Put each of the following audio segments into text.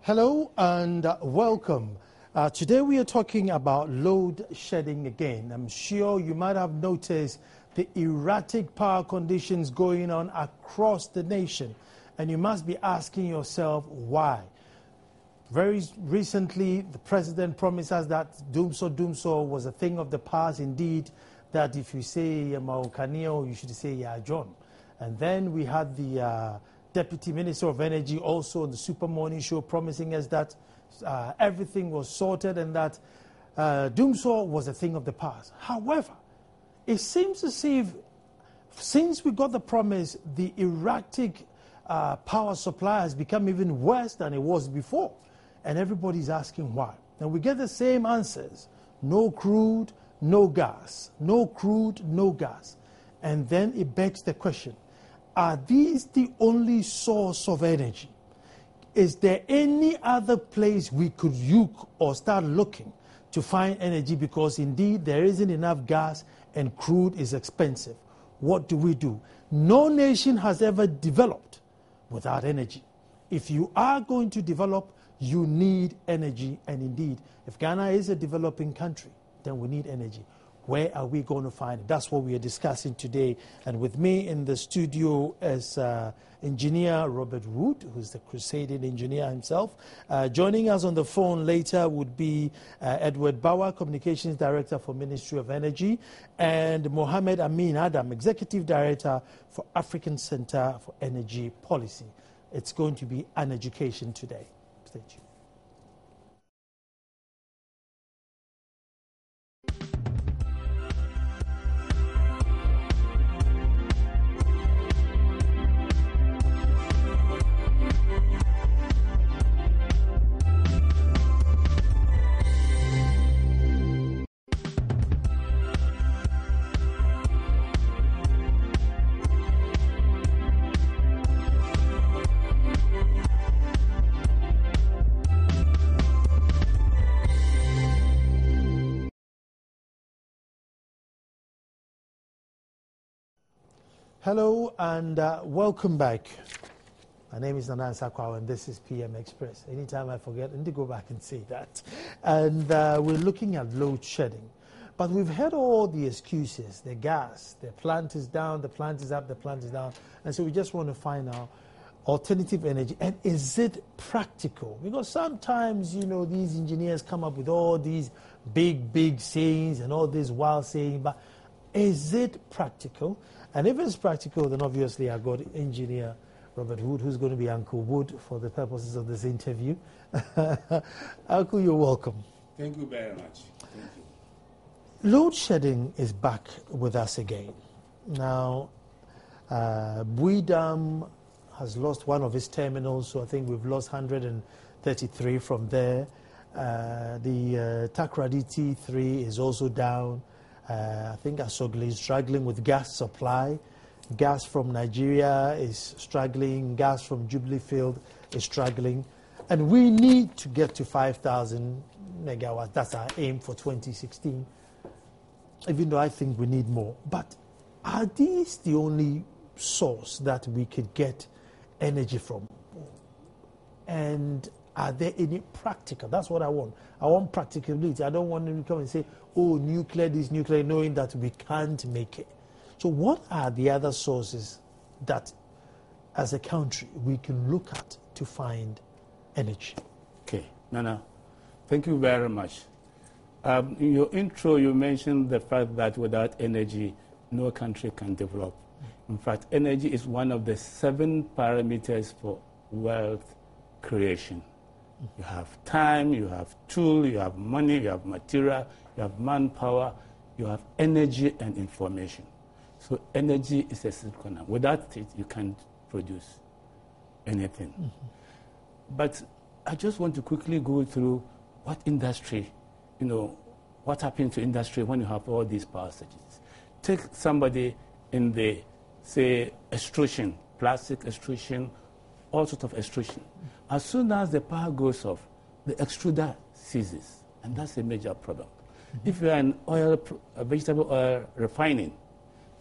Hello and welcome. Today we are talking about load shedding again. I'm sure you might have noticed the erratic power conditions going on across the nation, and you must be asking yourself why. Very recently, the president promised us that doomso was a thing of the past. Indeed, that if you say Maukanio, you should say Ya John. And then we had the Deputy Minister of Energy also on the Super Morning Show promising us that everything was sorted and that doomsday was a thing of the past. However, it seems as if since we got the promise, the erratic power supply has become even worse than it was before. And everybody's asking why. And we get the same answers. No crude, no gas. No crude, no gas. And then it begs the question, are these the only source of energy? Is there any other place we could look or start looking to find energy? Because indeed there isn't enough gas and crude is expensive. What do? No nation has ever developed without energy. If you are going to develop, you need energy. And indeed, if Ghana is a developing country, then we need energy. Where are we going to find it? That's what we are discussing today. And with me in the studio is engineer Robert Wood, who's the crusading engineer himself. Joining us on the phone later would be Edward Bauer, Communications Director for Ministry of Energy, and Mohammed Amin Adam, Executive Director for African Center for Energy Policy. It's going to be an education today. Stay tuned. Hello and welcome back. My name is Nanan Sakwa and this is PM Express. Anytime I forget, I need to go back and say that. And we're looking at load shedding. But we've heard all the excuses, the gas, the plant is down, the plant is up, the plant is down. And so we just want to find out alternative energy. And is it practical? Because sometimes, you know, these engineers come up with all these big sayings and all these wild sayings. But is it practical? And if it's practical, then obviously I got engineer Robert Wood, who's going to be Uncle Wood for the purposes of this interview. Uncle, you're welcome. Thank you very much. Thank you. Load shedding is back with us again. Now, Bui Dam has lost one of its terminals, so I think we've lost 133 from there. The Takoradi T3 is also down. I think Asogli is struggling with gas supply. Gas from Nigeria is struggling. Gas from Jubilee Field is struggling. And we need to get to 5,000 megawatts. That's our aim for 2016, even though I think we need more. But are these the only source that we could get energy from? And are there any practical? That's what I want. I want practicability. I don't want them to come and say, oh, nuclear, this nuclear, knowing that we can't make it. So what are the other sources that, as a country, we can look at to find energy? Okay, Nana, thank you very much. In your intro, you mentioned the fact that without energy, no country can develop. In fact, energy is one of the 7 parameters for wealth creation. You have time, you have tool, you have money, you have material, you have manpower, you have energy and information. So energy is a silicon. Without it, you can't produce anything. Mm-hmm. But I just want to quickly go through what industry, you know, what happens to industry when you have all these power surges. Take somebody in the, say, extrusion, plastic extrusion, all sorts of extrusion. As soon as the power goes off, the extruder ceases, and that's a major problem. Mm-hmm. If you are an oil, vegetable oil refining,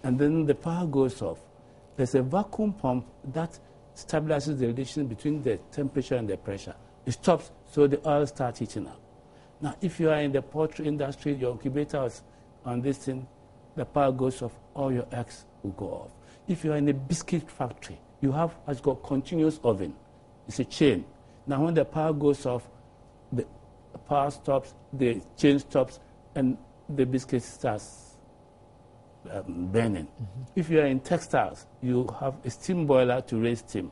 and then the power goes off, there's a vacuum pump that stabilizes the relation between the temperature and the pressure. it stops, so the oil starts heating up. Now, if you are in the poultry industry, your incubator is on this thing, the power goes off, all your eggs will go off. If you are in a biscuit factory, you have what's called continuous oven. It's a chain. Now, when the power goes off, the power stops, the chain stops, and the biscuit starts burning. If you are in textiles, you have a steam boiler to raise steam.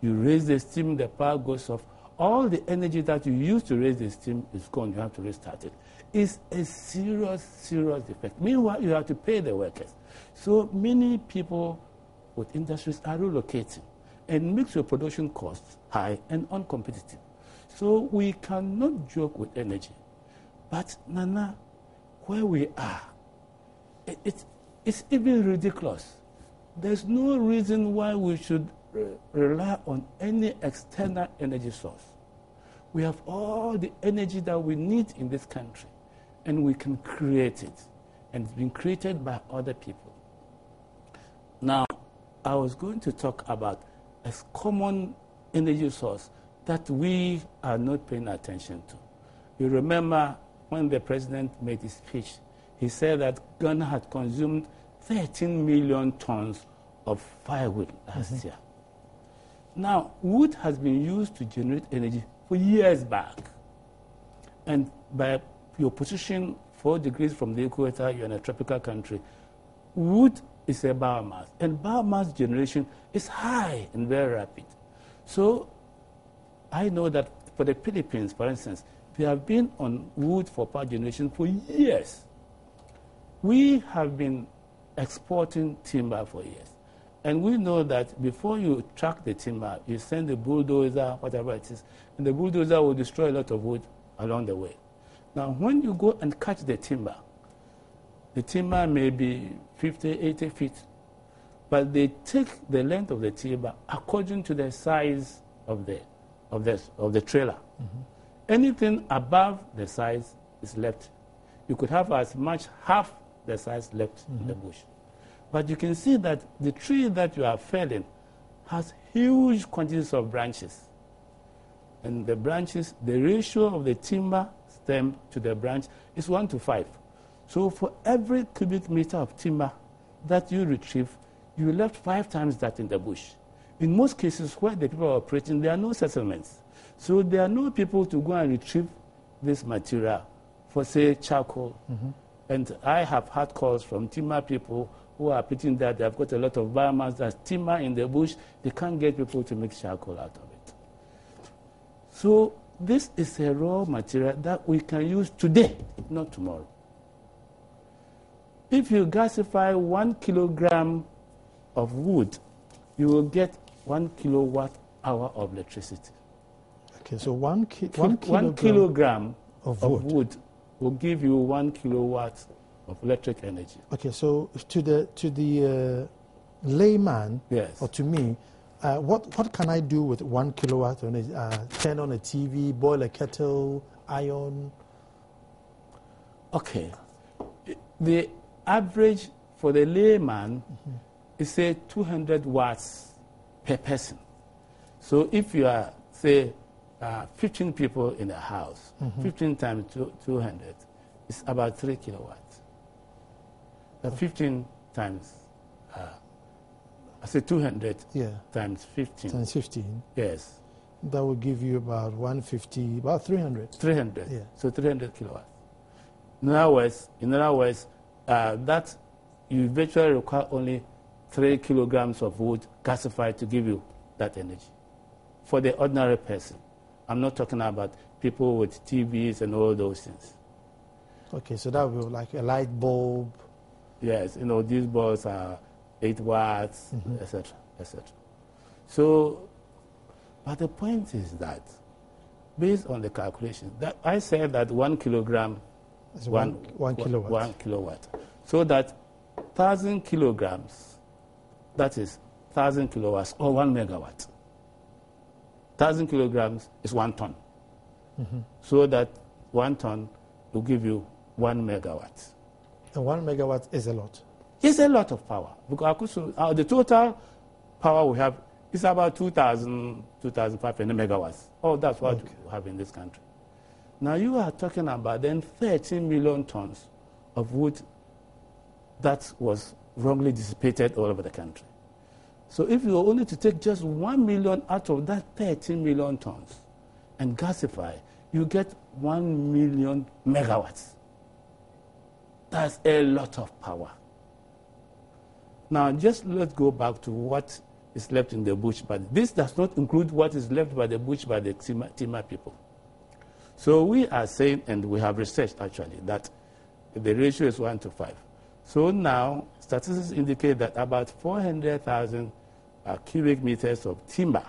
You raise the steam, the power goes off. All the energy that you use to raise the steam is gone. You have to restart it. It's a serious, serious effect. Meanwhile, you have to pay the workers. So many people with industries are relocating and makes your production costs high and uncompetitive. So we cannot joke with energy. But, Nana, where we are, it's even ridiculous. There's no reason why we should rely on any external energy source. We have all the energy that we need in this country, and we can create it. And it's been created by other people. Now, I was going to talk about a common energy source that we are not paying attention to. You remember when the president made his speech, he said that Ghana had consumed 13 million tons of firewood last year. Now, wood has been used to generate energy for years back. And by your position 4 degrees from the equator, you're in a tropical country, wood is a biomass. And biomass generation is high and very rapid. So I know that for the Philippines, for instance, they have been on wood for power generation for years. We have been exporting timber for years. And we know that before you track the timber, you send the bulldozer, whatever it is, and the bulldozer will destroy a lot of wood along the way. Now, when you go and catch the timber may be 50, 80 feet, but they take the length of the timber according to the size of the trailer. Anything above the size is left. You could have as much half the size left in the bush. But you can see that the tree that you are felling has huge quantities of branches. And the branches, the ratio of the timber stem to the branch is 1 to 5. So for every cubic meter of timber that you retrieve, you left 5 times that in the bush. In most cases where the people are operating, there are no settlements. So there are no people to go and retrieve this material for, say, charcoal. And I have had calls from timber people who are pitching that they've got a lot of biomass, that's timber in the bush, they can't get people to make charcoal out of it. So this is a raw material that we can use today, not tomorrow. If you gasify 1 kilogram of wood, you will get 1 kilowatt hour of electricity. Okay, so one kilogram of wood will give you 1 kilowatt of electric energy. Okay, so to the layman, yes, or to me, what can I do with 1 kilowatt? Turn on a TV, boil a kettle, iron? Okay, the average for the layman is, say, 200 watts per person. So if you are, say, 15 people in a house, 15 times 200 is about 3 kilowatts. 15 times, I say 200 times 15. Times 15? Yes. That will give you about 150, about 300. 300, yeah. So 300 kilowatts. In other words, that you virtually require only 3 kilograms of wood gasified to give you that energy. For the ordinary person. I'm not talking about people with TVs and all those things. Okay, so that will be like a light bulb. Yes, these bulbs are 8 watts, etc., etc. So, but the point is that, based on the calculation, that I said that 1 kilogram is one kilowatt. 1 kilowatt. So that 1,000 kilograms, that is 1,000 kilowatts or 1 megawatt. 1,000 kilograms is 1 ton. So that 1 ton will give you 1 megawatt. And 1 megawatt is a lot. It's a lot of power. Because the total power we have It's about 2,500 megawatts. Oh, that's what we have in this country. Now you are talking about then 13 million tons of wood that was wrongly dissipated all over the country. So if you were only to take just 1 million out of that 13 million tons and gasify, you get 1 million megawatts. That's a lot of power. Now just let's go back to what is left in the bush, but this does not include what is left by the bush by the Timah people. So we are saying, and we have researched actually, that the ratio is 1 to 5. So now statistics indicate that about 400,000 cubic meters of timber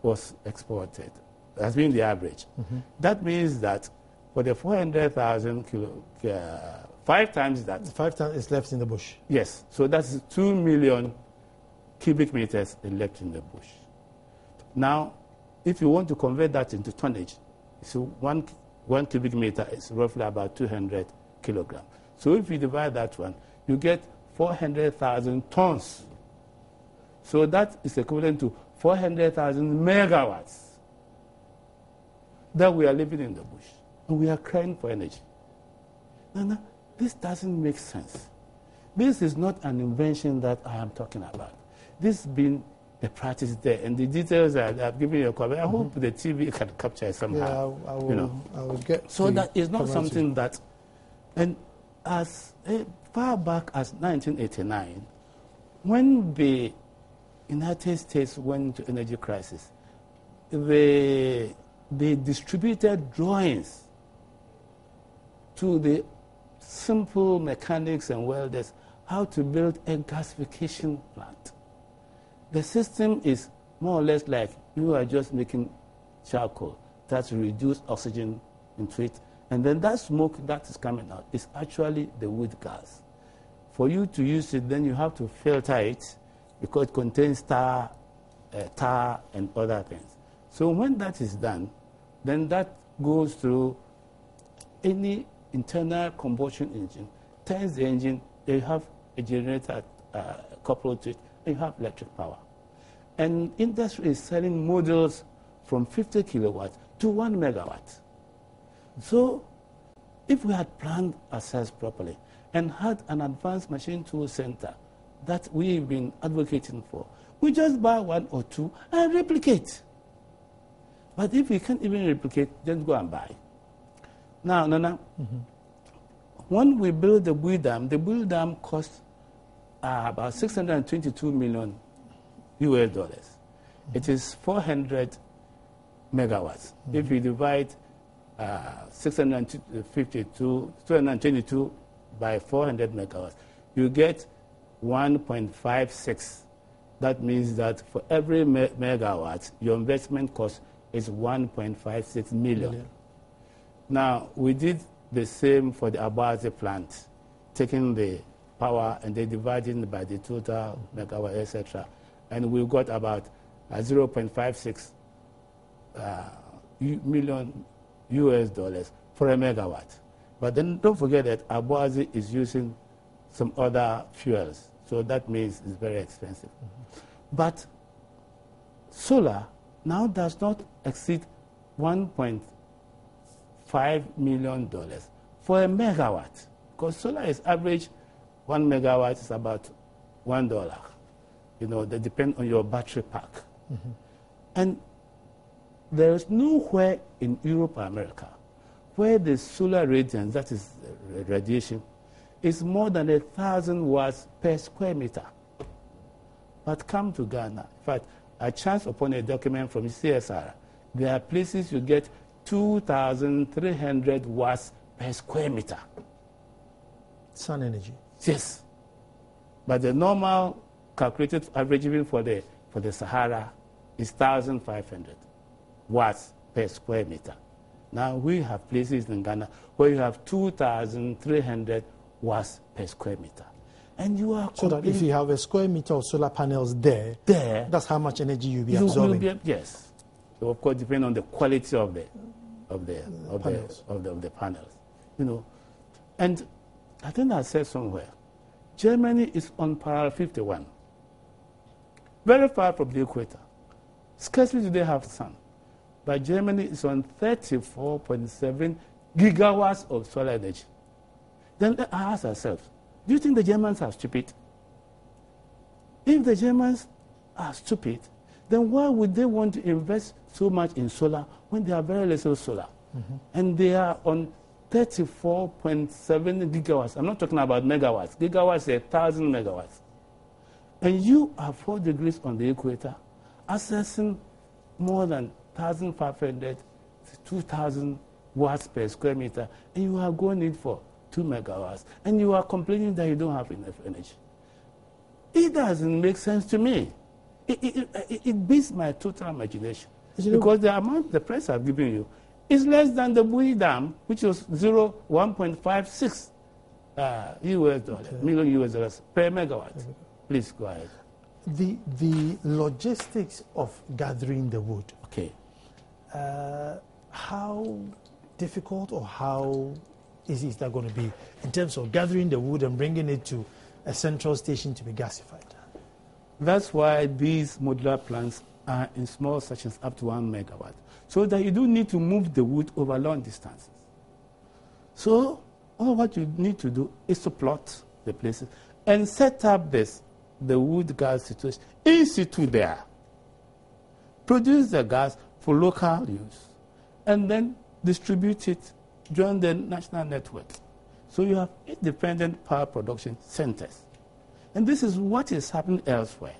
was exported. That's been the average. That means that for the 400,000 5 times that. 5 times is left in the bush. Yes. So that's 2 million cubic meters left in the bush. Now, if you want to convert that into tonnage, so one cubic meter is roughly about 200 kilograms. So if you divide that one, you get 400,000 tons. So that is equivalent to 400,000 megawatts that we are living in the bush. And we are crying for energy. No, this doesn't make sense. This is not an invention that I am talking about. This has been the practice there, and the details I've given you a copy. I hope the TV can capture it somehow. Yeah, I will get. So that is not something that, and as far back as 1989, when the United States went into energy crisis, they distributed drawings to the simple mechanics and welders how to build a gasification plant. The system is more or less like you are just making charcoal that's reduced oxygen into it, and then that smoke that is coming out is actually the wood gas. For you to use it, then you have to filter it because it contains tar and other things. So when that is done, then that goes through any internal combustion engine, turns the engine, they have a generator coupled to it, and you have electric power. And industry is selling models from 50 kilowatts to 1 megawatt. So if we had planned ourselves properly and had an advanced machine tool center that we've been advocating for, we just buy 1 or 2 and replicate. But if we can't even replicate, just go and buy. Now, when we build the bull dam cost about $622 million US. It is 400 megawatts. If you divide 222 by 400 megawatts, you get 1.56. That means that for every megawatt, your investment cost is 1.56 million. Now, we did the same for the Abazi plant, taking the power and then dividing by the total megawatt, etc. And we got about 0.56 million US for a megawatt. But then don't forget that Abazi is using some other fuels, so that means it's very expensive. But solar now does not exceed $1.5 million for a megawatt, because solar is average 1 megawatt is about $1. They depend on your battery pack. And there is nowhere in Europe or America where the solar radiance, that is radiation, is more than 1,000 watts per square meter. But come to Ghana. In fact, I chanced upon a document from CSR. There are places you get 2,300 watts per square meter. Sun energy. Yes. But the normal calculated average even for the Sahara is 1,500 watts per square meter. Now we have places in Ghana where you have 2,300 watts per square meter. And you are so that if you have a square meter of solar panels there, that's how much energy you'll be absorbing. Yes. So of course, depending on the quality of the panels. And I think I said somewhere, Germany is on parallel 51. very far from the equator. Scarcely do they have sun. But Germany is on 34.7 gigawatts of solar energy. Then let's ask ourselves, do you think the Germans are stupid? If the Germans are stupid, then why would they want to invest so much in solar when they have very little solar? And they are on 34.7 gigawatts. I'm not talking about megawatts. Gigawatts are 1,000 megawatts. And you are 4 degrees on the equator, accessing more than 1,500 to 2,000 watts per square meter, and you are going in for 2 megawatts, and you are complaining that you don't have enough energy. It doesn't make sense to me. It beats my total imagination. Because the amount the price I've given you is less than the Bui Dam, which was 1.56 US dollars, million US dollars per megawatt. Please go ahead. The logistics of gathering the wood. Okay. How difficult or how easy is that going to be in terms of gathering the wood and bringing it to a central station to be gasified? That's why these modular plants are in small sections up to 1 megawatt, so that you don't need to move the wood over long distances. So all what you need to do is to plot the places and set up the wood gas situation in situ there. Produce the gas for local use and then distribute it during the national network. So you have independent power production centers. And this is what is happening elsewhere.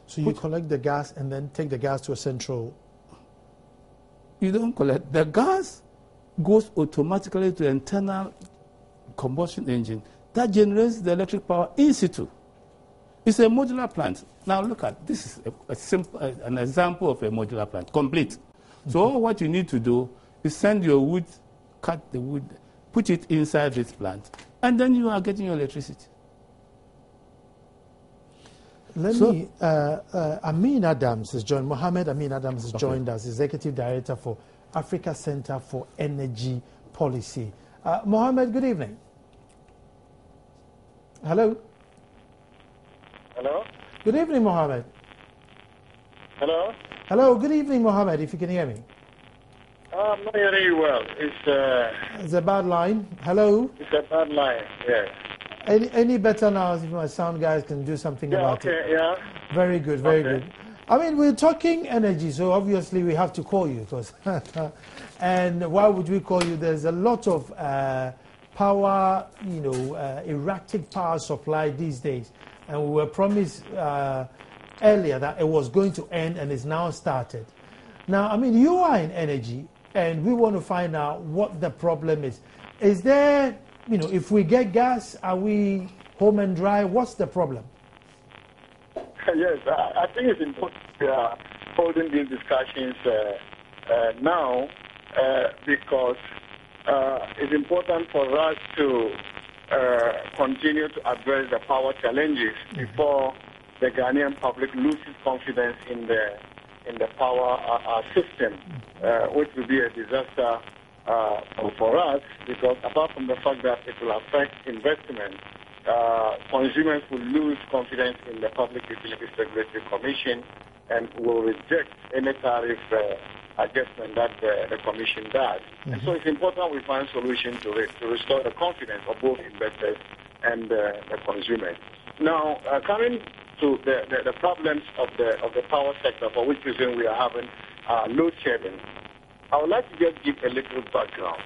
So you collect the gas and then take the gas to a central... You don't collect. The gas goes automatically to the internal combustion engine that generates the electric power in situ. It's a modular plant. Now look at this is an example of a modular plant, complete. So all what you need to do is send your wood, cut the wood, put it inside this plant, and then you are getting your electricity. Amin Adams has joined. Mohammed Amin Adams has joined us, Executive Director for Africa Center for Energy Policy. Mohammed, good evening. Hello. Hello? Good evening, Mohammed. Hello? Hello, good evening, Mohammed, if you can hear me. I'm not hearing you well. It's a bad line. Hello? It's a bad line, yes. Any better now? If my sound guys can do something about it. Yeah. Very good, very good. I mean, we're talking energy, so obviously we have to call you. And why would we call you? There's a lot of power, erratic power supply these days. And we were promised earlier that it was going to end, and it's now started. Now, I mean, you are in energy, and we want to find out what the problem is. Is there, if we get gas, are we home and dry? What's the problem? Yes, I think it's important we are holding these discussions now because it's important for us to continue to address the power challenges before the Ghanaian public loses confidence in the power system, which will be a disaster for us, because apart from the fact that it will affect investment, consumers will lose confidence in the Public Utilities Regulatory Commission and will reject any tariff adjustment that the Commission does. And so it's important we find solutions to restore the confidence of both investors and the consumers. Now, coming to the problems of the power sector, for which reason we are having load shedding, I would like to just give a little background.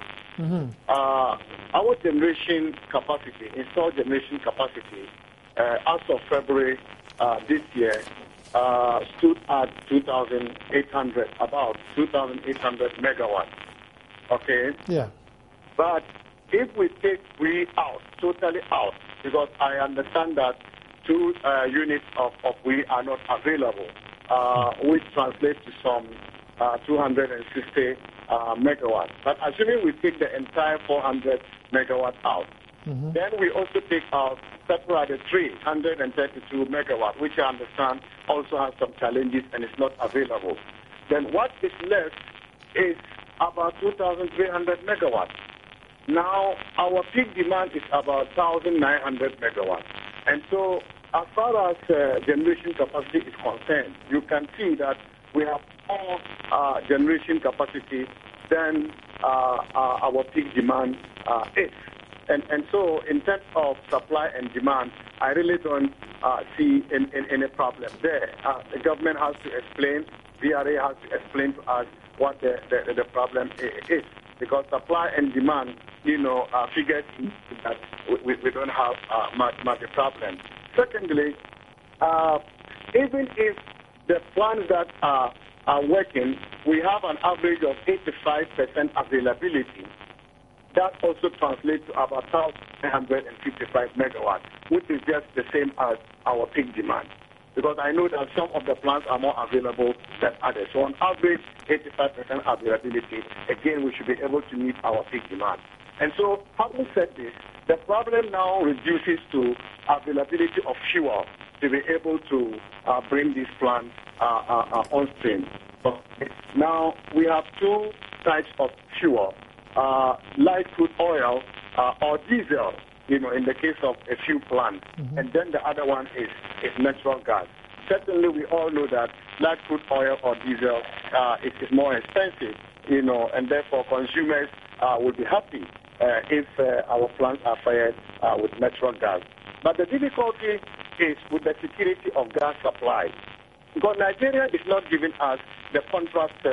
Our generation capacity, installed generation capacity, as of February this year, stood at 2,800, about 2,800 megawatts. Okay? Yeah. But if we take we out, totally out, because I understand that 2 units of we are not available, which translates to some 260 megawatts. But assuming we take the entire 400 megawatts out, then we also take out separate 332 megawatts, which I understand also has some challenges and is not available. Then what is left is about 2,300 megawatts. Now, our peak demand is about 1,900 megawatts. And so as far as generation capacity is concerned, you can see that we have more generation capacity than our peak demand is. And so in terms of supply and demand, I really don't see any problem there. The government has to explain, VRA has to explain to us what the problem is. Because supply and demand, figures that we don't have much a problem. Secondly, even if the plants that are working, we have an average of 85% availability. That also translates to about 1,155 megawatts, which is just the same as our peak demand. Because I know that some of the plants are more available than others. So on average, 85% availability. Again, we should be able to meet our peak demand. And so, having said this, the problem now reduces to availability of fuel to be able to bring these plants on stream. Now, we have two types of fuel, light crude oil or diesel, in the case of a few plants. Mm-hmm. And then the other one is natural gas. Certainly, we all know that light crude oil or diesel is more expensive, and therefore consumers will be happy if our plants are fired with natural gas. But the difficulty is with the security of gas supply. Because Nigeria is not giving us the contract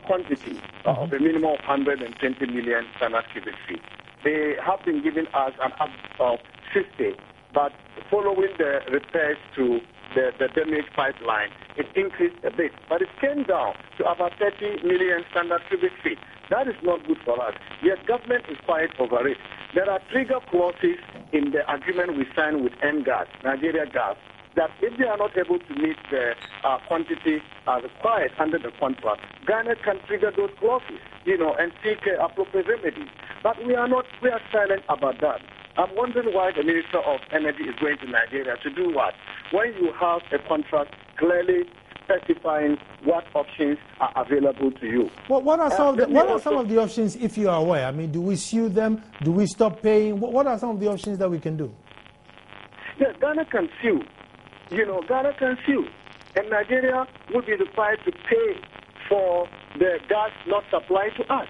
quantity of a minimum of 120 million standard cubic feet. They have been giving us an average of 50, but following the repairs to the damaged pipeline, it increased a bit. But it came down to about 30 million standard cubic feet. That is not good for us. Yet government is quiet over it. There are trigger clauses in the agreement we signed with NGAS, Nigeria Gas, that if they are not able to meet the quantity required under the contract, Ghana can trigger those clauses, and seek appropriate remedies. But we are silent about that. I'm wondering why the Minister of Energy is going to Nigeria to do what? When you have a contract clearly specifying what options are available to you. Well, what are some of the options, if you are aware? I mean, do we sue them? Do we stop paying? What are some of the options that we can do? Yes, Ghana can sue. Ghana can sue. And Nigeria would be required to pay for the gas not supplied to us.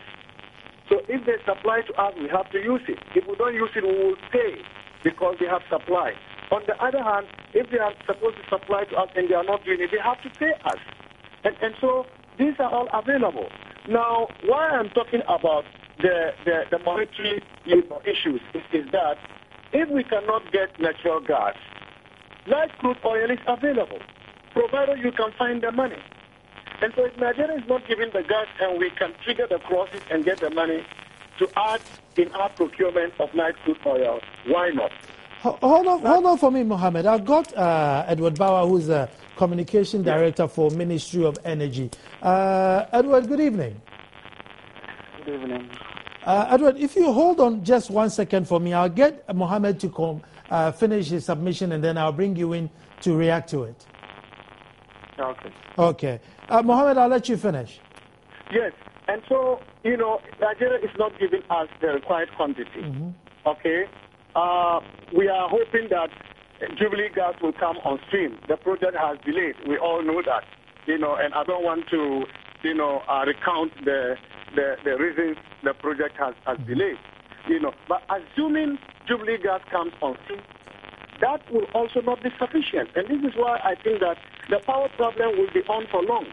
So if they supply to us, we have to use it. If we don't use it, we will pay because they have supply. On the other hand, if they are supposed to supply to us and they are not doing it, they have to pay us. And so these are all available. Now, why I'm talking about the monetary issues is that if we cannot get natural gas, light crude oil is available, provided you can find the money. And so if Nigeria is not giving the gas and we can trigger the clauses and get the money to add in our procurement of light crude oil, why not? Hold on for me, Mohammed. I've got Edward Bauer, who's a Communication Director for Ministry of Energy. Edward, good evening. Good evening. Edward, if you hold on just 1 second for me, I'll get Mohammed to finish his submission and then I'll bring you in to react to it. Okay. Okay. Mohammed, I'll let you finish. Yes. And so, Nigeria is not giving us the required quantity. Mm-hmm. Okay. We are hoping that Jubilee Gas will come on stream. The project has delayed. We all know that, and I don't want to, recount the reasons the project has delayed, But assuming Jubilee Gas comes on stream, that will also not be sufficient. And this is why I think that the power problem will be on for long,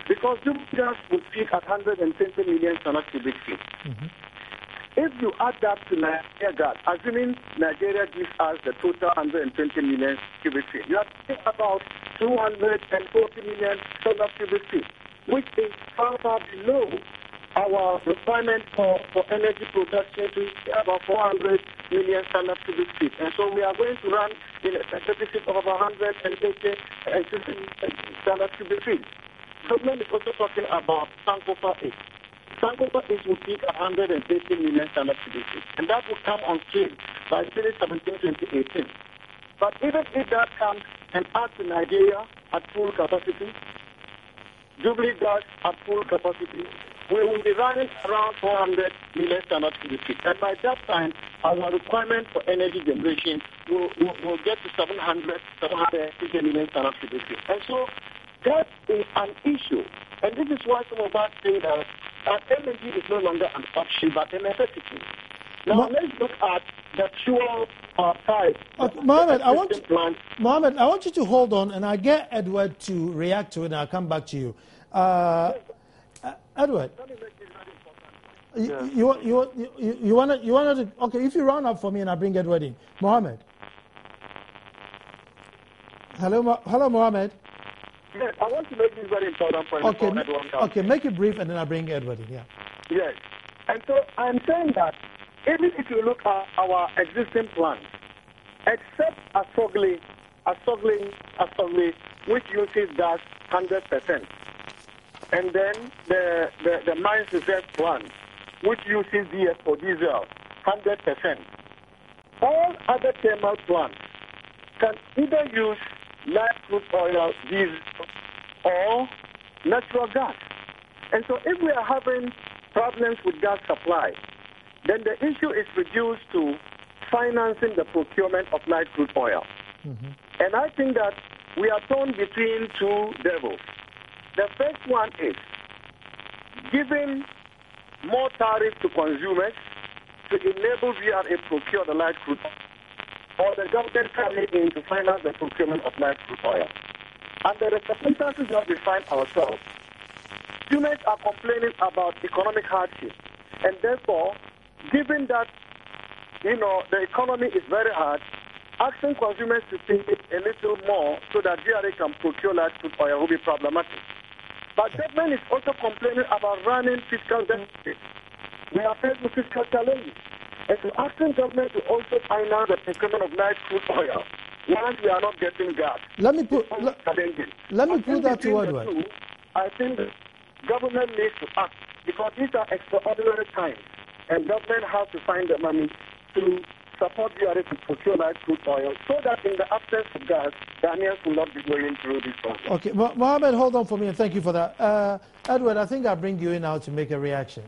because Jubilee Gas will peak at 120 million standard cubic feet. Mm-hmm. If you add that to Nigeria Gas, assuming Nigeria gives us the total 120 million cubic feet, you are talking about 240 million standard cubic feet, which is far, far below our requirement for energy production to about 400 million standard cubic feet. And so we are going to run in a deficit of about 180 standard cubic feet. Government is also talking about Sankofa 8. Sankofa 8 will peak at 180 million standard cubic feet, and that will come on stream by 2017-2018. But even if that comes and adds to Nigeria at full capacity, Jubilee Gas at full capacity, we will be running around 400 million standard cubic feet. And by that time, our requirement for energy generation will get to 750 million standard cubic feet. And so that is an issue. And this is why some of us say that energy is no longer an option but a necessity. Now, let's look at the fuel side. Okay, Mohammed, I want you to hold on, and I get Edward to react to it, and I'll come back to you. Edward, you want to, okay, if you round up for me and I bring Edward in. Mohammed. Hello, Mohammed. Yes, I want to make this very important point. Okay, make it brief and then I bring Edward in, yeah. Yes, and so I'm saying that even if you look at our existing plans, except Asogli, which uses gas 100%, and then the mines reserve plant, which uses DS for diesel 100%. All other thermal plants can either use light crude oil, diesel, or natural gas. And so if we are having problems with gas supply, then the issue is reduced to financing the procurement of light crude oil. Mm-hmm. And I think that we are torn between two devils. The first one is giving more tariff to consumers to enable VRA to procure the light crude oil, or the government coming in to finance the procurement of light crude oil. Under the circumstances that we find ourselves, consumers are complaining about economic hardship, and therefore, given that the economy is very hard, asking consumers to pay a little more so that VRA can procure light crude oil will be problematic. But government is also complaining about running fiscal deficits. We are faced with fiscal challenges. And so asking government to also finance the procurement of light crude oil once we are not getting gas. Let me put that to Edward. I think government needs to act because these are extraordinary times. And government has to find the money to support VRA to procure light crude oil so that in the absence of gas, Ghanaians will not be going through this process. Okay, Mohammed, hold on for me and thank you for that. Edward, I think I'll bring you in now to make a reaction.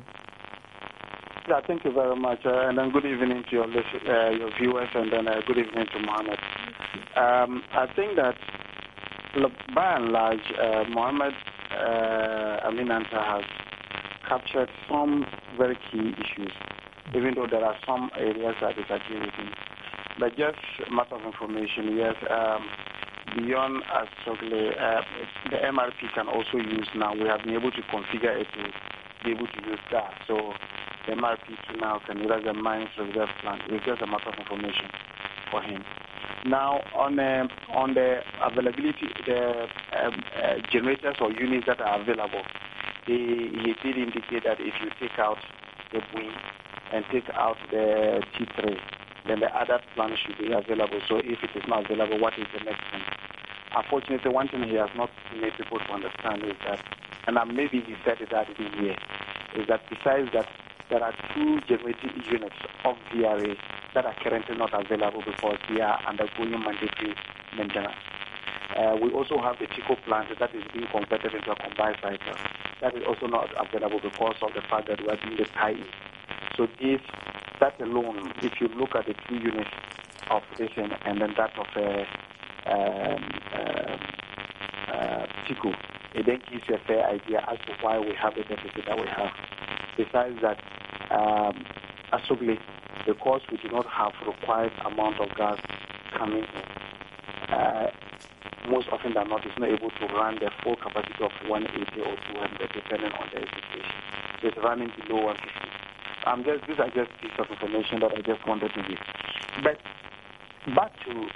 Yeah, thank you very much. And then good evening to your viewers, and then good evening to Mohammed. I think that by and large, Mohammed Aminanta has captured some very key issues, even though there are some areas I disagree with him. But just a matter of information, yes, beyond Asogli, the MRP can also use now. We have been able to configure it to be able to use gas. So the MRP now can use the mines reserve plant. It's just a matter of information for him. Now, on the availability, the generators or units that are available, he did indicate that if you take out the BUI and take out the T3, then the other plant should be available. So if it is not available, what is the next thing? Unfortunately, one thing he has not made people to understand is that, and maybe he said it that in here, is that besides that, there are two generating units of VRA that are currently not available because they are undergoing mandatory maintenance. We also have the Chico plant that is being converted into a combined cycle. That is also not available because of the fact that we are doing the tie-in. So that alone, if you look at the two units of this and then that of Chico, it then gives you a fair idea as to why we have the deficit that we have. Besides that, Asogli, because we do not have required amount of gas coming in, most often than not, it's not able to run the full capacity of 180 or 200, depending on the situation. So it's running below 150. These are just pieces of information that I just wanted to give. But back to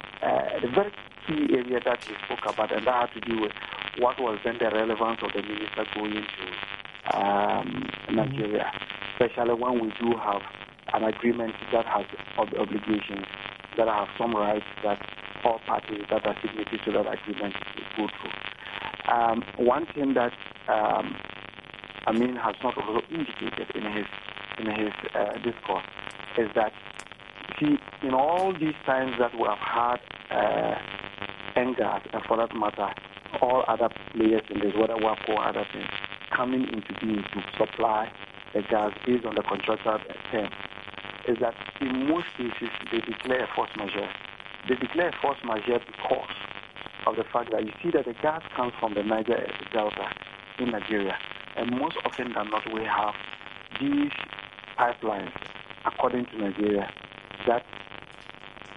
the very key area that we spoke about, and that had to do with what was then the relevance of the minister going to Nigeria, especially when we do have an agreement that has obligations, that have some rights that all parties that are signatories to that agreement go through. One thing that Amin has not also indicated in his discourse is that, see, in all these times that we have had NGAS, and for that matter, all other players in this, whether WAPCO or other things, coming into being to supply the gas based on the contractual term, is that in most cases they declare a force majeure. They declare a force majeure because of the fact that you see that the gas comes from the Niger Delta in Nigeria, and most often than not we have these pipelines, according to Nigeria, that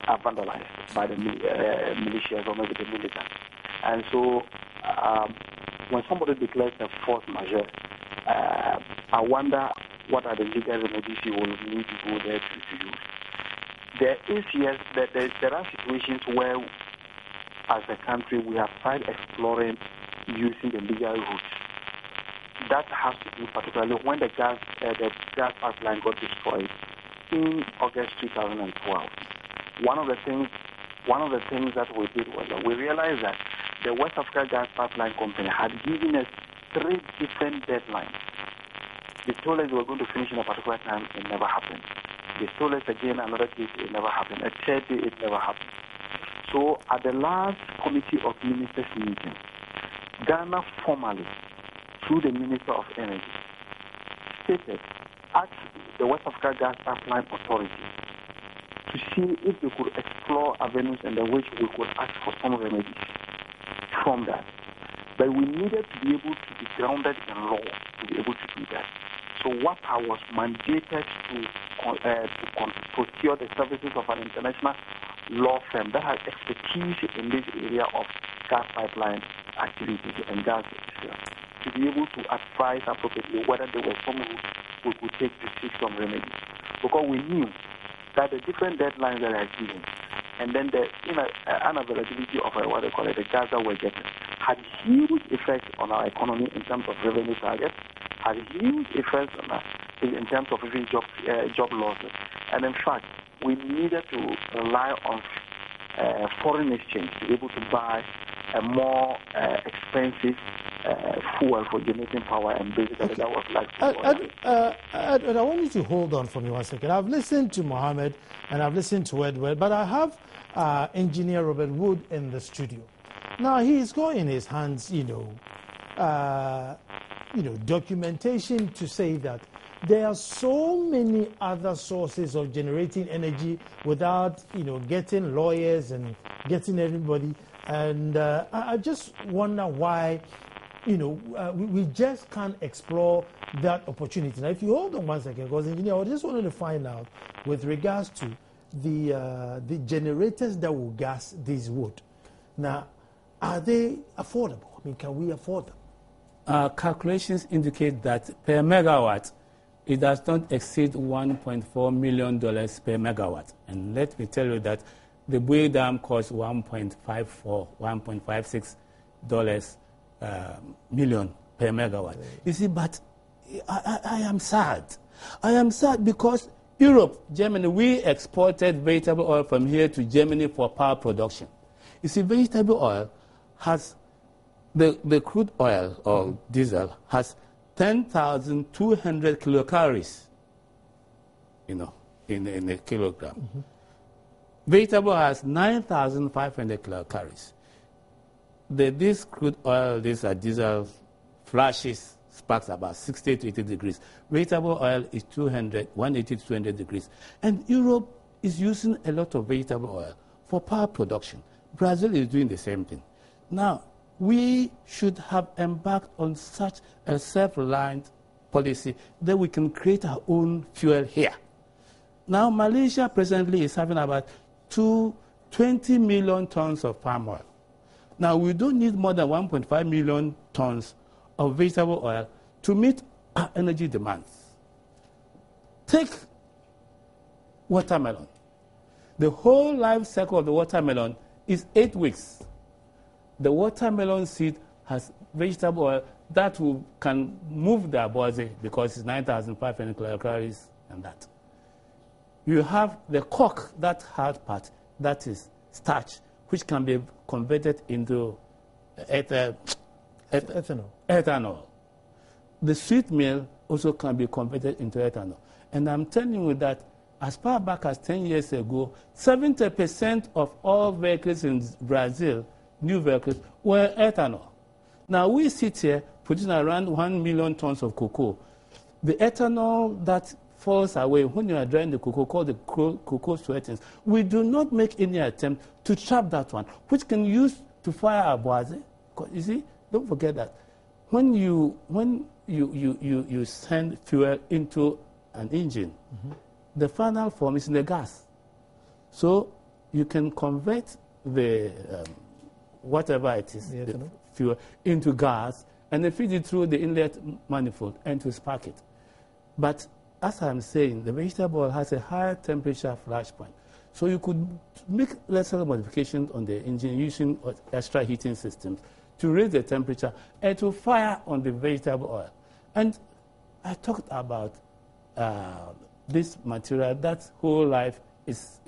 are vandalized by the militias or maybe the militants. And so when somebody declares a force majeure, I wonder what are the legal remedies you will need to go there to use. There is, yes, there are situations where, as a country, we have tried exploring using the legal routes. That has to do particularly when the gas pipeline got destroyed in August 2012. One of the things that we did was that we realized that the West Africa Gas Pipeline Company had given us 3 different deadlines. They told us they were going to finish in a particular time. It never happened. They told us again another date. It never happened. A third day, it never happened. So at the last Committee of Ministers meeting, Ghana formally, through the Minister of Energy, asked the West Africa Gas Pipeline Authority to see if they could explore avenues and which we could ask for some remedies from that. But we needed to be able to be grounded in law to be able to do that. So WAPA was mandated to procure the services of an international law firm that has expertise in this area of gas pipeline activities and gas to be able to advise appropriately whether there were some routes we could take to seek some remedies. Because we knew that the different deadlines that are given and then the unavailability of the gas that we're getting had huge effects on our economy in terms of revenue targets, had huge effects on in terms of even job losses. And in fact, we needed to rely on foreign exchange to be able to buy a more expensive fuel for generating power, and basically that was like... I want you to hold on for me 1 second. I've listened to Mohammed and I've listened to Edward, but I have Engineer Robert Wood in the studio. Now he's got in his hands, documentation to say that there are so many other sources of generating energy without, getting lawyers and getting everybody. And I just wonder why, we just can't explore that opportunity. Now, if you hold on 1 second, because engineer, I just wanted to find out with regards to the generators that will gas this wood. Now, are they affordable? I mean, can we afford them? Calculations indicate that per megawatt, it does not exceed $1.4 million per megawatt. And let me tell you that the Bui Dam costs $1.56 million per megawatt. You see, but I am sad. I am sad because Europe, Germany, we exported vegetable oil from here to Germany for power production. You see, vegetable oil has, the crude oil or diesel has 10,200 kilocalories, in a kilogram. Mm-hmm. Vegetable has 9,500 kilocalories. This crude oil, this diesel flashes, sparks about 60 to 80 degrees. Vegetable oil is 180 to 200 degrees. And Europe is using a lot of vegetable oil for power production. Brazil is doing the same thing. Now, we should have embarked on such a self-reliant policy that we can create our own fuel here. Now, Malaysia presently is having about 20 million tons of palm oil. Now, we don't need more than 1.5 million tons of vegetable oil to meet our energy demands. Take watermelon. The whole life cycle of the watermelon is 8 weeks. The watermelon seed has vegetable oil that can move their body because it's 9,500 kilocalories and that. You have the cork, that hard part, that is starch, which can be converted into ethanol. The sweet meal also can be converted into ethanol. And I'm telling you that as far back as 10 years ago, 70% of all vehicles in Brazil, new vehicles, were ethanol. Now we sit here producing around 1 million tons of cocoa. The ethanol that falls away when you are drying the cocoa, called the cocoa sweatings. We do not make any attempt to trap that one, which can use to fire our boise. You see, don't forget that when you send fuel into an engine, the final form is in the gas. So you can convert the whatever it is, the fuel, into gas, and then feed it through the inlet manifold and to spark it. But as I'm saying, the vegetable oil has a higher temperature flash point. So you could make lesser modifications on the engine using extra heating systems to raise the temperature and to fire on the vegetable oil. And I talked about this material, that whole life is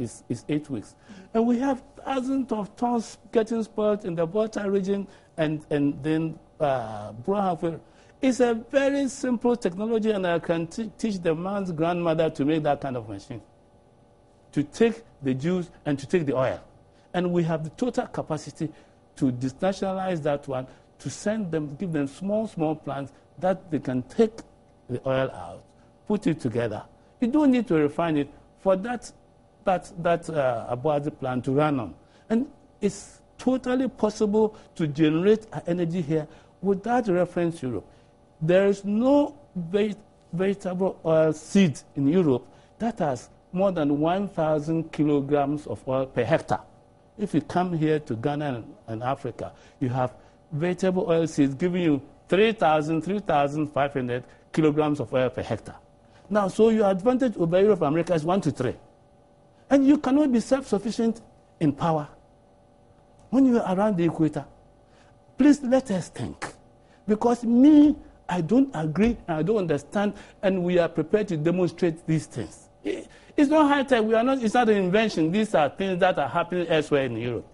8 weeks. And we have thousands of tons getting spoiled in the Volta region and then Brownfield. It's a very simple technology, and I can teach the man's grandmother to make that kind of machine, to take the juice and to take the oil. And we have the total capacity to denationalize that one, to send them, give them small plants that they can take the oil out, put it together. You don't need to refine it for that Abuazi plant to run on. And it's totally possible to generate energy here without reference Europe. There is no vegetable oil seed in Europe that has more than 1,000 kilograms of oil per hectare. If you come here to Ghana and Africa, you have vegetable oil seeds giving you 3,500 kilograms of oil per hectare. Now, so your advantage over Europe and America is 1 to 3. And you cannot be self-sufficient in power when you are around the equator. Please let us think. Because I don't agree, and I don't understand, and we are prepared to demonstrate these things. It's not high-tech. It's not an invention. These are things that are happening elsewhere in Europe.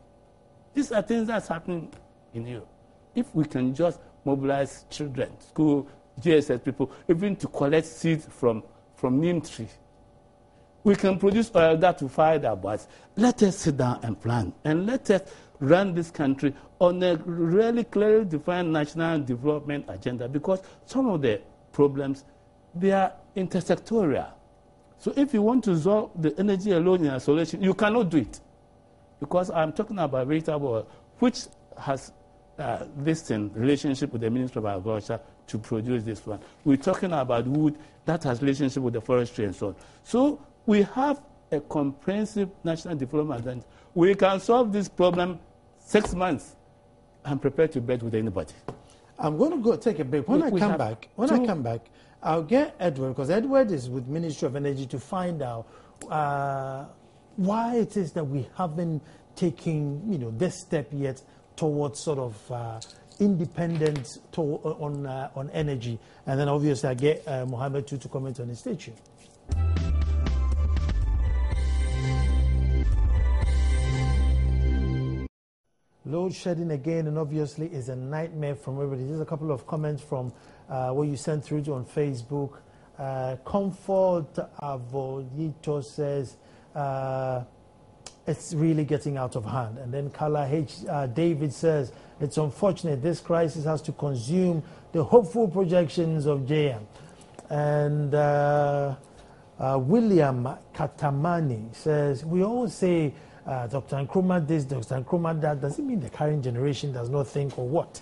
These are things that's happening in Europe. If we can just mobilize children, school, GSS people, even to collect seeds from neem trees, we can produce oil that will fire their butts. Let us sit down and plan, and let us run this country on a really clearly defined national development agenda, because some of the problems, they are intersectorial. So if you want to solve the energy alone in isolation, you cannot do it. Because I'm talking about vegetable oil, which has this relationship with the Ministry of Agriculture to produce this one. We're talking about wood that has relationship with the forestry and so on. So we have a comprehensive national development agenda. We can solve this problem 6 months. I'm prepared to bet with anybody. I'm going to go take a break. When I come back, I'll get Edward, because Edward is with Ministry of Energy, to find out why it is that we haven't taken this step yet towards sort of independence on energy. And then obviously I get Mohammed too to comment on his station. Load shedding again, and obviously is a nightmare from everybody. There's a couple of comments from what you sent through to on Facebook. Comfort Avolito says it's really getting out of hand. And then Kala H. David says it's unfortunate this crisis has to consume the hopeful projections of JM. And William Katamani says, we all say Dr. Nkrumah this, Dr. Nkrumah that. Does it mean the current generation does not think, or what?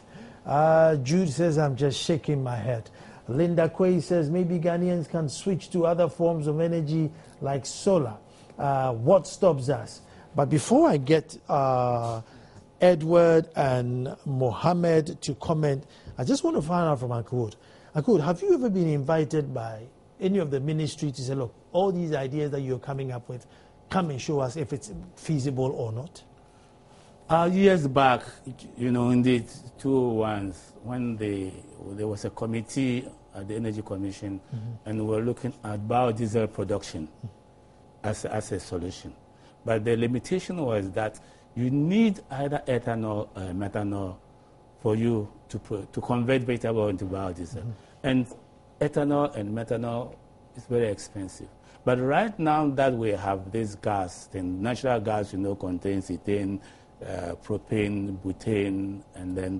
Jude says, I'm just shaking my head. Linda Quay says, maybe Ghanaians can switch to other forms of energy like solar. What stops us? But before I get Edward and Mohammed to comment, I just want to find out from Akud. Akud, have you ever been invited by any of the ministry to say, look, all these ideas that you're coming up with, come and show us if it's feasible or not? Years back, in the 201s, when there was a committee at the Energy Commission, and we were looking at biodiesel production as a solution. But the limitation was that you need either ethanol or methanol for you to convert vegetable oil into biodiesel. And ethanol and methanol is very expensive. But right now that we have this gas, the natural gas, contains ethane, propane, butane, and then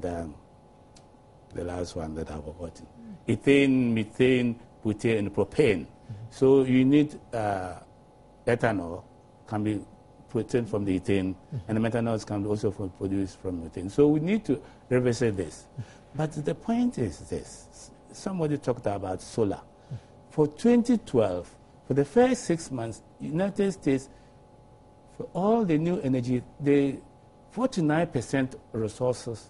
the last one that I've forgotten. Ethane, methane, butane, and propane. So you need ethanol, can be protein from the ethane, and the methanol can also be produced from ethane. So we need to revisit this. But the point is this. Somebody talked about solar. For 2012, for the first 6 months, United States, for all the new energy, the 49% resources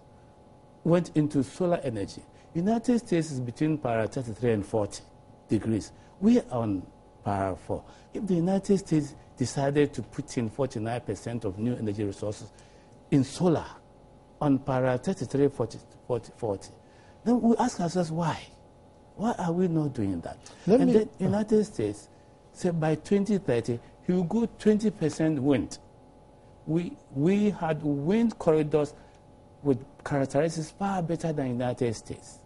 went into solar energy. United States is between para 33 and 40 degrees. We are on para 4. If the United States decided to put in 49% of new energy resources in solar on para 33, 40, then we ask ourselves why. Why are we not doing that? And then United States said by 2030, he will go 20% wind. We had wind corridors with characteristics far better than United States.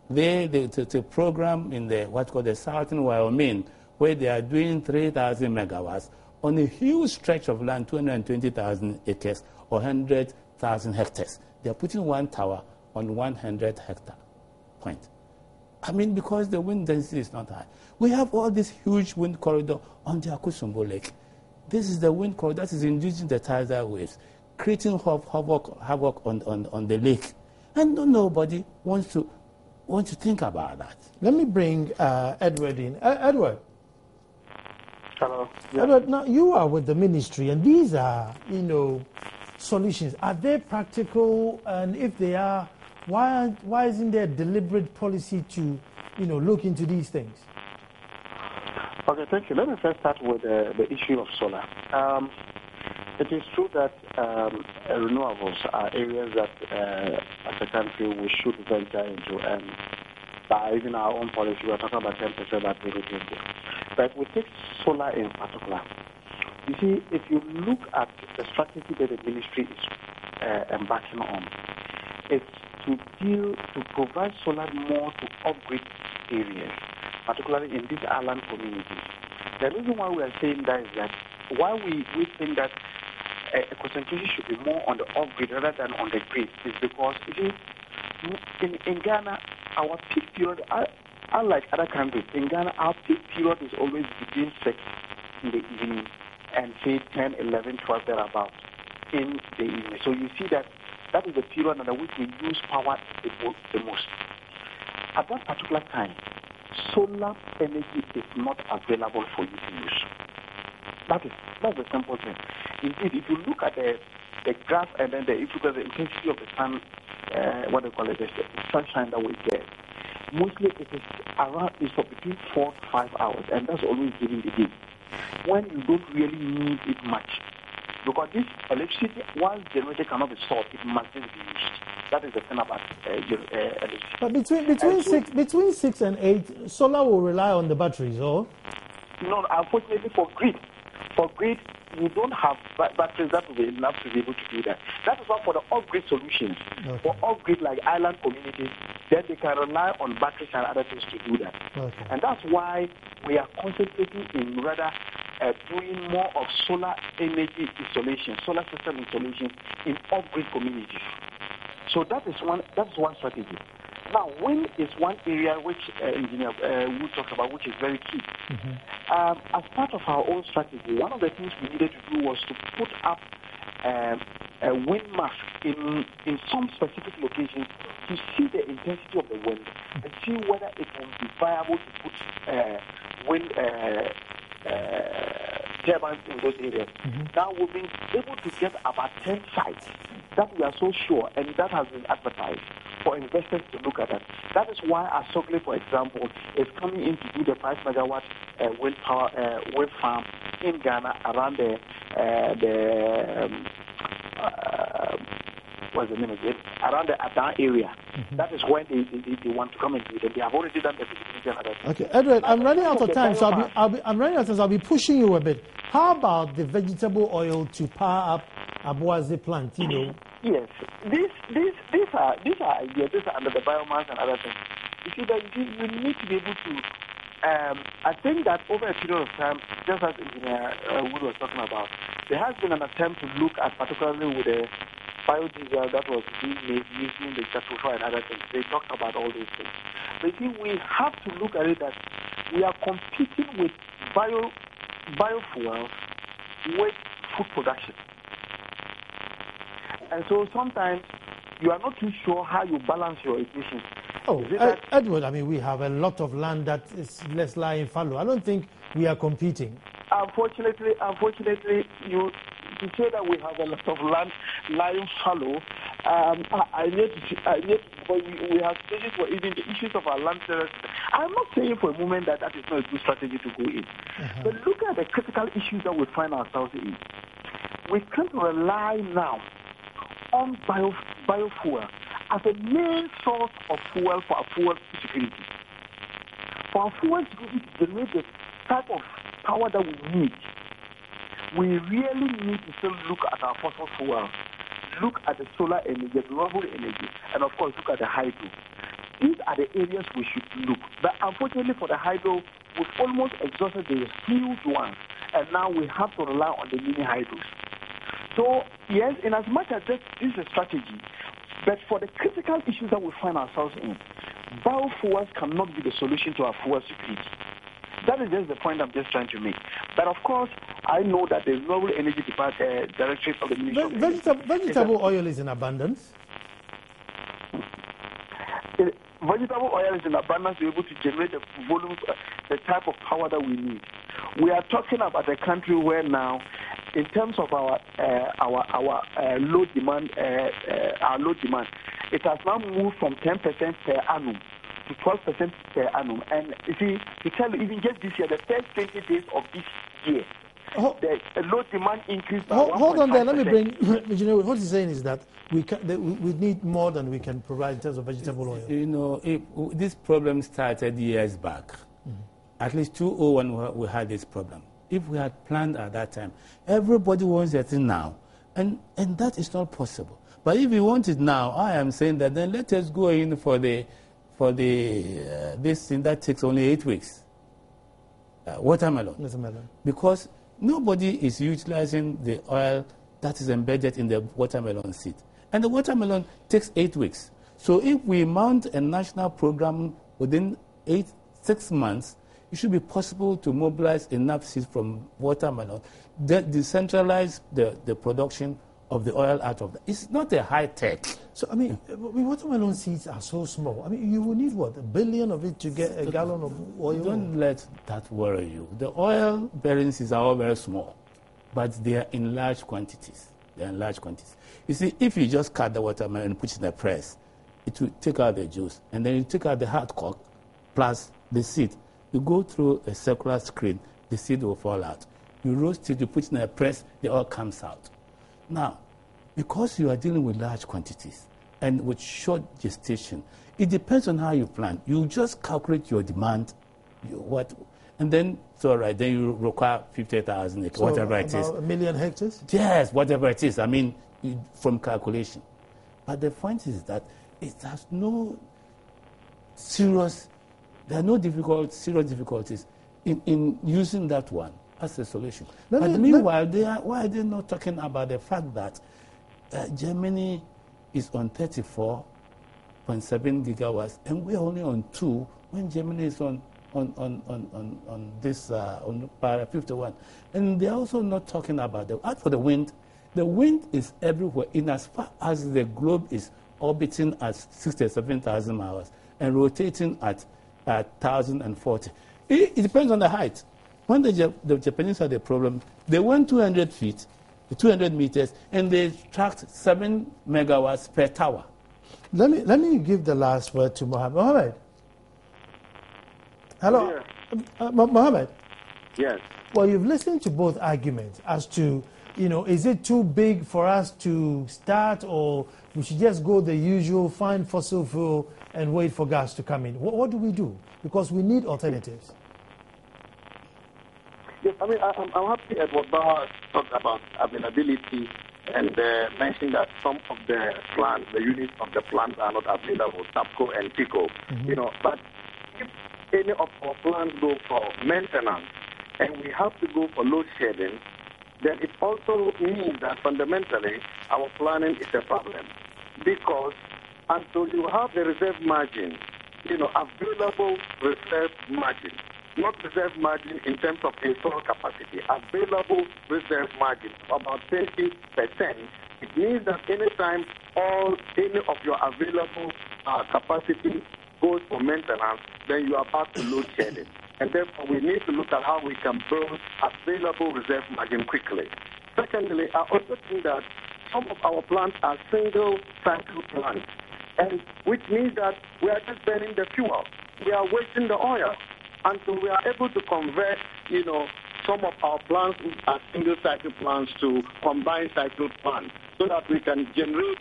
The program in what's called the Southern Wyoming, where they are doing 3,000 megawatts on a huge stretch of land, 220,000 acres or 100,000 hectares. They are putting one tower on 100 hectare point. I mean, because the wind density is not high. We have all this huge wind corridor on the Akusumbo Lake. This is the wind corridor that is inducing the tidal waves, creating havoc on the lake. And nobody wants to think about that. Let me bring Edward in. Edward. Hello. Yeah. Edward, now you are with the ministry, and these are, solutions. Are they practical? And if they are, why isn't there a deliberate policy to, look into these things? Okay, thank you. Let me first start with the issue of solar. It is true that renewables are areas that, as a country, we should venture into, and by even our own policy, we are talking about 10% that we look into. But we take solar in particular. You see, if you look at the strategy that the ministry is embarking on, it's to provide solar more to upgrade areas, particularly in these island communities. The reason why we are saying that is that why we think that a concentration should be more on the upgrade rather than on the grid is because in Ghana, our peak period, unlike other countries, in Ghana, our peak period is always between 6 in the evening and say 10, 11, 12 thereabout in the evening. So you see that is the period under which we use power the most. At that particular time, solar energy is not available for you to use. That's the simple thing. Indeed, if you look at the graph and then if you look at the intensity of the sun, the sunshine that we get, mostly it is for between 4 to 5 hours, and that's always during the day, when you don't really need it much. Because this electricity, once generated, cannot be stored, it must be used. That is the thing about electricity. But between 6 and 8, solar will rely on the batteries, or? No, unfortunately for grid, you don't have batteries that will be enough to be able to do that. That is why for the off-grid solutions, for off-grid like island communities, then they can rely on batteries and other things to do that. Okay. And that's why we are concentrating in rather doing more of solar energy installation, solar system installation in off-grid communities. So that is one strategy. Now, wind is one area which Engineer Wood talked about, which is very key. Mm-hmm. As part of our own strategy, one of the things we needed to do was to put up a wind mask in some specific locations to see the intensity of the wind and see whether it will be viable to put wind turbines in those areas. Mm-hmm. Now, we've been able to get about 10 sites that we are so sure, and that has been advertised for investors to look at it. That is why Asogli, for example, is coming in to do the 5 megawatt wind farm in Ghana around what's the name of it? Around the Adan area. Mm-hmm. That is when they want to come and do it. They have already done the feasibility and other things. Okay, Edward, I'm running out of time, so I'll be pushing you a bit. How about the vegetable oil to power up Aboise plant? Yes, these are ideas. These are under the biomass and other things. You see that you need to be able to. I think that over a period of time, just as Engineer Wood was talking about, there has been an attempt to look at, particularly with the biodiesel that was being made using the cattle and other things. They talked about all these things. But see, we have to look at it that we are competing with biofuels with food production. And so sometimes you are not too sure how you balance your equations. Oh, Edward, I mean, we have a lot of land that is less lying fallow. I don't think we are competing. Unfortunately, to say that we have a lot of land lying fallow, we have stages for even the issues of our land terrace. I'm not saying for a moment that is not a good strategy to go in. But look at the critical issues that we find ourselves in. We can't rely now on biofuel as a main source of fuel for our fuel security. For our fuel security to generate the type of power that we need, we really need to still look at our fossil fuel, look at the solar energy, the renewable energy, and of course look at the hydro. These are the areas we should look. But unfortunately for the hydro, we've almost exhausted the huge ones, and now we have to rely on the mini hydros. So yes, in as much as this is a strategy, but for the critical issues that we find ourselves in, biofuels cannot be the solution to our fuel security. That is just the point I'm just trying to make. But of course, I know that the Renewable Energy Department, Directorate of the Ministry of Energy... Vegetable oil is in abundance? Vegetable oil is in abundance to be able to generate the volume, the type of power that we need. We are talking about a country where now, in terms of our load demand, it has now moved from 10% per annum to 12% per annum. And you see, to tell you, even just this year, the first 20 days of this year, the load demand increased by 1.5%. Hold on there, let me bring, you know, what he's saying is that we need more than we can provide in terms of vegetable oil. You know, this problem started years back. At least 2001 we had this problem. If we had planned at that time, everybody wants it now, and that is not possible. But if we want it now, I am saying that then let us go in for this thing that takes only 8 weeks. Watermelon. Because nobody is utilizing the oil that is embedded in the watermelon seed. And the watermelon takes 8 weeks. So if we mount a national program within 6 months, it should be possible to mobilize enough seeds from watermelon, decentralize the production of the oil out of that. It's not a high tech. So, I mean, watermelon seeds are so small. I mean, you will need, what, 1 billion of it to get a gallon of oil? Don't let that worry you. The oil-bearing seeds are all very small, but they are in large quantities. You see, if you just cut the watermelon and put it in a press, it will take out the juice, and then you take out the hard cork plus the seed. You go through a circular screen, the seed will fall out. You roast it, you put it in a press, the oil comes out. Now, because you are dealing with large quantities and with short gestation, it depends on how you plan. You just calculate your demand, and then it's all right. Then you require 50,000 acres, whatever it is. 1 million hectares? Yes, whatever it is. I mean, from calculation. But the point is that it has no serious. There are no serious difficulties in using that one as a solution. But meanwhile, why are they not talking about the fact that Germany is on 34.7 gigawatts, and we're only on 2, when Germany is on para 51. And they're also not talking about as for the wind. The wind is everywhere, in as far as the globe is orbiting at 67,000 miles and rotating at 1,040. It depends on the height. When the Japanese had a problem, they went 200 meters, and they tracked 7 megawatts per tower. Let me give the last word to Mohammed. Mohammed. Hello, yeah. Mohammed. Yes. Well, you've listened to both arguments as to, is it too big for us to start, or we should just go the usual, find fossil fuel and wait for gas to come in? What do we do? Because we need alternatives. Yes, I mean, I'm happy at what Baha talked about availability and mentioned that some of the plants, the units of the plants are not available, TAPCO and TICO. But if any of our plants go for maintenance and we have to go for load shedding, then it also means that fundamentally our planning is a problem. Because until you have the reserve margin, available reserve margin, not reserve margin in terms of install capacity, available reserve margin of about 20%. It means that anytime any of your available capacity goes for maintenance, then you are about to load shedding. And therefore, we need to look at how we can build available reserve margin quickly. Secondly, I also think that some of our plants are single cycle plants, and which means that we are just burning the fuel. We are wasting the oil until we are able to convert, some of our plants are single cycle plants to combined cycle plants, so that we can generate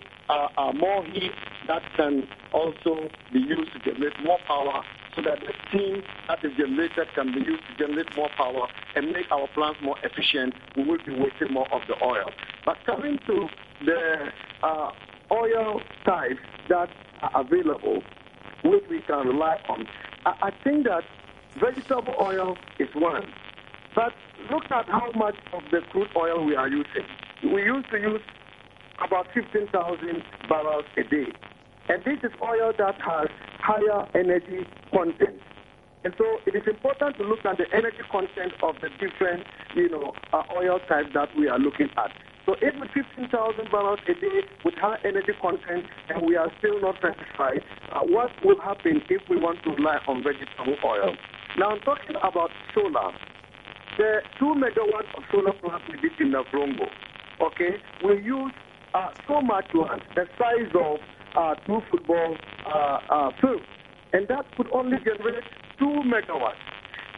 more heat that can also be used to generate more power, so that the steam that is generated can be used to generate more power and make our plants more efficient. We will be wasting more of the oil. But coming to the oil types that are available, which we can rely on, I think that vegetable oil is one. But look at how much of the crude oil we are using. We used to use about 15,000 barrels a day. And this is oil that has higher energy content. And so it is important to look at the energy content of the different, oil types that we are looking at. So if with 15,000 barrels a day with high energy content and we are still not satisfied, what will happen if we want to rely on vegetable oil? Now I'm talking about solar. The 2 megawatts of solar plant we did in Navrongo, okay, we use so much land, the size of 2 football fields, and that could only generate 2 megawatts.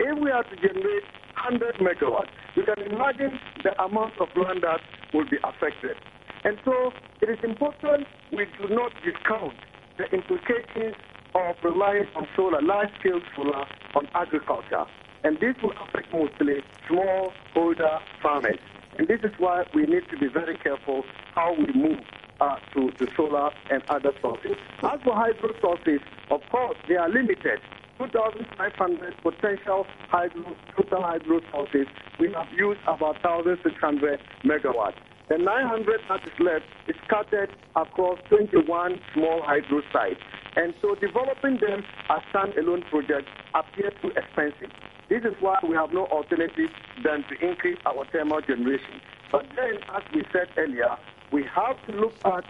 If we are to generate 100 megawatts, you can imagine the amount of land that will be affected. And so it is important we do not discount the implications of relying on solar, large-scale solar, on agriculture. And this will affect mostly smallholder farmers. And this is why we need to be very careful how we move to solar and other sources. As for hydro sources, of course, they are limited. 2,500 potential total hydro sources. We have used about 1,600 megawatts. The 900 that is left is scattered across 21 small hydro sites. And so developing them as standalone projects appears too expensive. This is why we have no alternative than to increase our thermal generation. But then, as we said earlier, we have to look at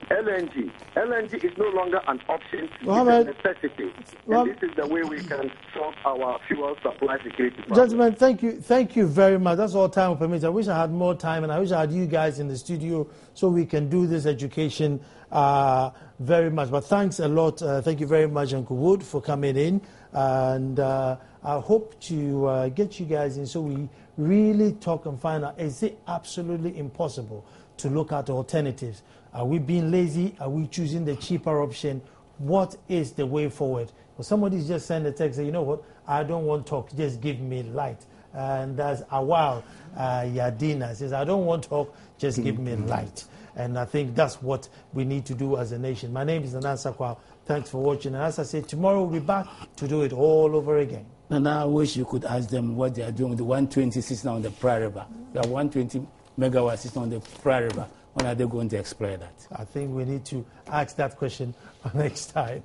LNG. LNG is no longer an option, it's a necessity. And this is the way we can solve our fuel supply security problem. Gentlemen, thank you very much. That's all time permits. I wish I had more time, and I wish I had you guys in the studio so we can do this education very much. But thanks a lot. Thank you very much, Uncle Wood, for coming in. And I hope to get you guys in so we really talk and find out, is it absolutely impossible to look at alternatives? Are we being lazy? Are we choosing the cheaper option? What is the way forward? Well, somebody's just sent a text, say, you know what, I don't want talk, just give me light. And that's Awal Yadina says, I don't want talk, just give me light. And I think that's what we need to do as a nation. My name is Nanan Sakwao. Thanks for watching. And as I said, tomorrow we'll be back to do it all over again. And I wish you could ask them what they are doing with the 120 system on the Praia River. The 120 megawatt system on the Praia River. When are they going to explain that? I think we need to ask that question next time.